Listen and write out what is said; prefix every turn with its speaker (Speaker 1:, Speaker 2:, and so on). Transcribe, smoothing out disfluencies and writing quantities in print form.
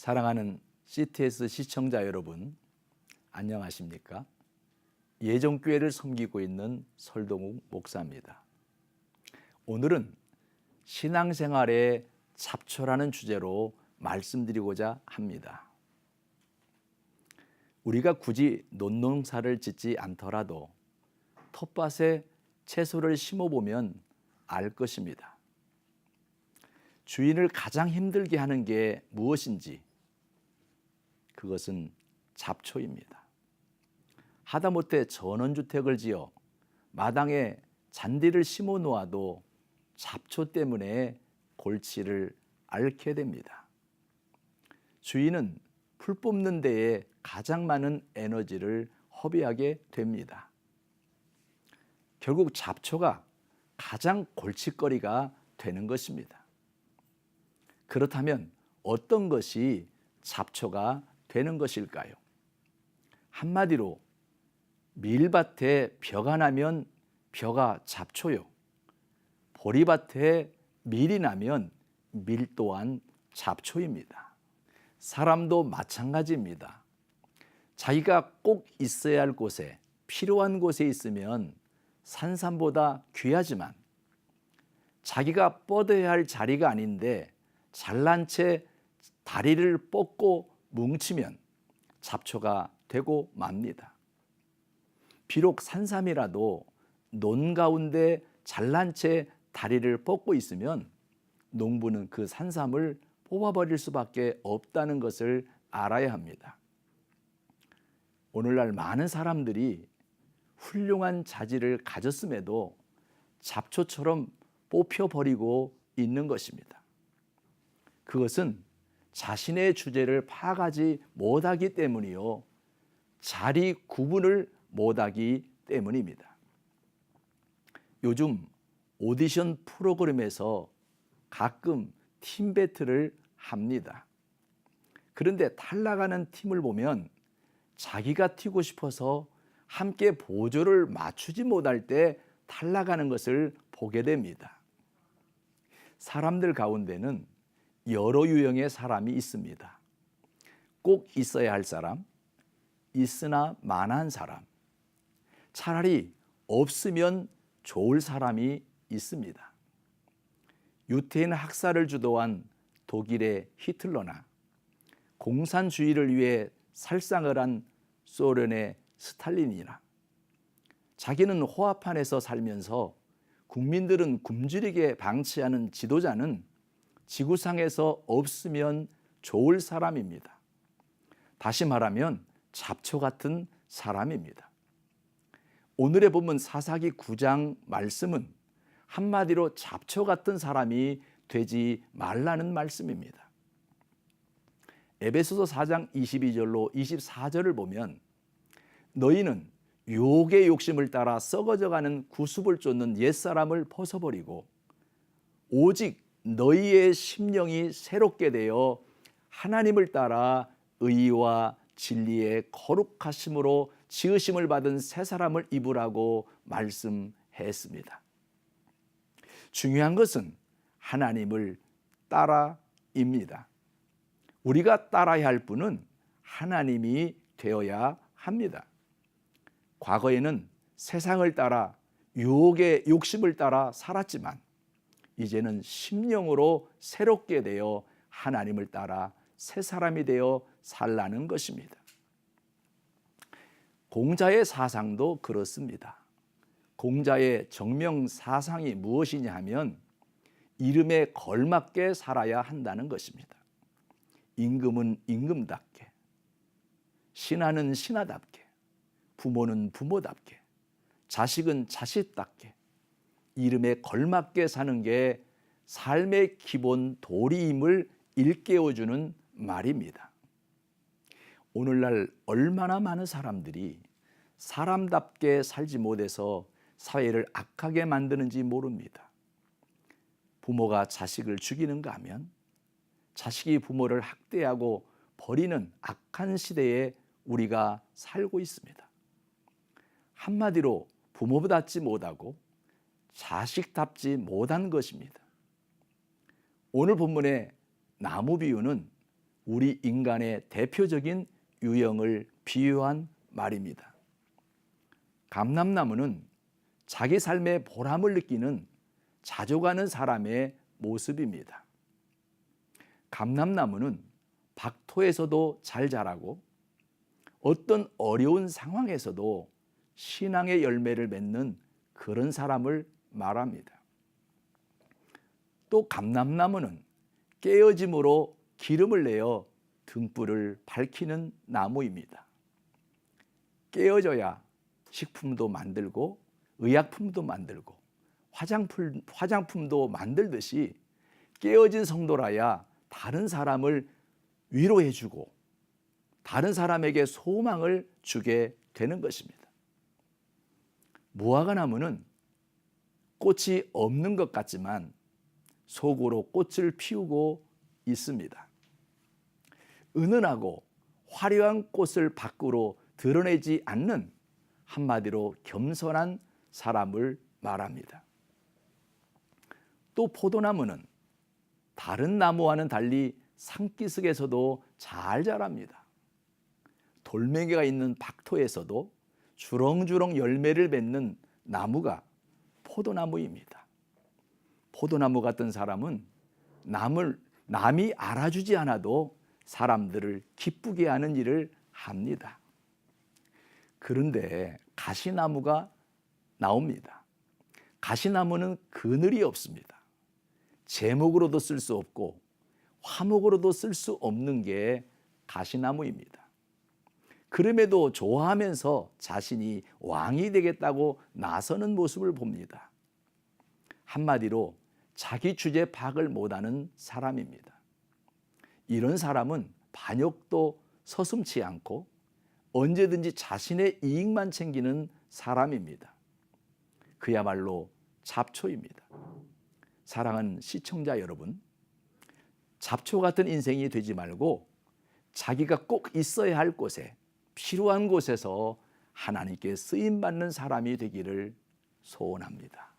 Speaker 1: 사랑하는 CTS 시청자 여러분, 안녕하십니까? 예정교회를 섬기고 있는 설동욱 목사입니다. 오늘은 신앙생활의 잡초라는 주제로 말씀드리고자 합니다. 우리가 굳이 논농사를 짓지 않더라도 텃밭에 채소를 심어보면 알 것입니다. 주인을 가장 힘들게 하는 게 무엇인지, 그것은 잡초입니다. 하다못해 전원주택을 지어 마당에 잔디를 심어 놓아도 잡초 때문에 골치를 앓게 됩니다. 주인은 풀 뽑는 데에 가장 많은 에너지를 허비하게 됩니다. 결국 잡초가 가장 골칫거리가 되는 것입니다. 그렇다면 어떤 것이 잡초가 되는 것일까요? 한마디로 밀밭에 벼가 나면 벼가 잡초요, 보리밭에 밀이 나면 밀 또한 잡초입니다. 사람도 마찬가지입니다. 자기가 꼭 있어야 할 곳에, 필요한 곳에 있으면 산삼보다 귀하지만 자기가 뻗어야 할 자리가 아닌데 잘난 채 다리를 뻗고 뭉치면 잡초가 되고 맙니다. 비록 산삼이라도 논 가운데 잘난 채 다리를 뻗고 있으면 농부는 그 산삼을 뽑아버릴 수밖에 없다는 것을 알아야 합니다. 오늘날 많은 사람들이 훌륭한 자질을 가졌음에도 잡초처럼 뽑혀버리고 있는 것입니다. 그것은 자신의 주제를 파악하지 못하기 때문이요, 자리 구분을 못하기 때문입니다. 요즘 오디션 프로그램에서 가끔 팀 배틀을 합니다. 그런데 탈락하는 팀을 보면 자기가 튀고 싶어서 함께 보조를 맞추지 못할 때 탈락하는 것을 보게 됩니다. 사람들 가운데는 여러 유형의 사람이 있습니다. 꼭 있어야 할 사람, 있으나 만한 사람, 차라리 없으면 좋을 사람이 있습니다. 유태인 학살을 주도한 독일의 히틀러나 공산주의를 위해 살상을 한 소련의 스탈린이나 자기는 호화판에서 살면서 국민들은 굶주리게 방치하는 지도자는 지구상에서 없으면 좋을 사람입니다. 다시 말하면 잡초 같은 사람입니다. 오늘의 본문 사사기 9장 말씀은 한마디로 잡초 같은 사람이 되지 말라는 말씀입니다. 에베소서 4장 22절로 24절을 보면 너희는 유혹의 욕심을 따라 썩어져가는 구습을 쫓는 옛사람을 벗어버리고 오직 너희의 심령이 새롭게 되어 하나님을 따라 의와 진리의 거룩하심으로 지으심을 받은 새 사람을 입으라고 말씀했습니다. 중요한 것은 하나님을 따라입니다. 우리가 따라야 할 분은 하나님이 되어야 합니다. 과거에는 세상을 따라 유혹의 욕심을 따라 살았지만 이제는 심령으로 새롭게 되어 하나님을 따라 새 사람이 되어 살라는 것입니다. 공자의 사상도 그렇습니다. 공자의 정명 사상이 무엇이냐 하면 이름에 걸맞게 살아야 한다는 것입니다. 임금은 임금답게, 신하는 신하답게, 부모는 부모답게, 자식은 자식답게 이름에 걸맞게 사는 게 삶의 기본 도리임을 일깨워주는 말입니다. 오늘날 얼마나 많은 사람들이 사람답게 살지 못해서 사회를 악하게 만드는지 모릅니다. 부모가 자식을 죽이는가 하면 자식이 부모를 학대하고 버리는 악한 시대에 우리가 살고 있습니다. 한마디로 부모답지 못하고 자식답지 못한 것입니다. 오늘 본문의 나무 비유는 우리 인간의 대표적인 유형을 비유한 말입니다. 감람나무는 자기 삶의 보람을 느끼는 자족하는 사람의 모습입니다. 감람나무는 박토에서도 잘 자라고 어떤 어려운 상황에서도 신앙의 열매를 맺는 그런 사람을 말합니다. 또 감람나무는 깨어짐으로 기름을 내어 등불을 밝히는 나무입니다. 깨어져야 식품도 만들고 의약품도 만들고 화장품도 만들듯이 깨어진 성도라야 다른 사람을 위로해주고 다른 사람에게 소망을 주게 되는 것입니다. 무화과나무는 꽃이 없는 것 같지만 속으로 꽃을 피우고 있습니다. 은은하고 화려한 꽃을 밖으로 드러내지 않는, 한마디로 겸손한 사람을 말합니다. 또 포도나무는 다른 나무와는 달리 산기슭에서도 잘 자랍니다. 돌멩이가 있는 박토에서도 주렁주렁 열매를 맺는 나무가 포도나무입니다. 포도나무 같은 사람은 남이 알아주지 않아도 사람들을 기쁘게 하는 일을 합니다. 그런데 가시나무가 나옵니다. 가시나무는 그늘이 없습니다. 제목으로도 쓸 수 없고 화목으로도 쓸 수 없는 게 가시나무입니다. 그럼에도 좋아하면서 자신이 왕이 되겠다고 나서는 모습을 봅니다. 한마디로 자기 주제 파악을 못하는 사람입니다. 이런 사람은 반역도 서슴지 않고 언제든지 자신의 이익만 챙기는 사람입니다. 그야말로 잡초입니다. 사랑하는 시청자 여러분, 잡초 같은 인생이 되지 말고 자기가 꼭 있어야 할 곳에, 필요한 곳에서 하나님께 쓰임받는 사람이 되기를 소원합니다.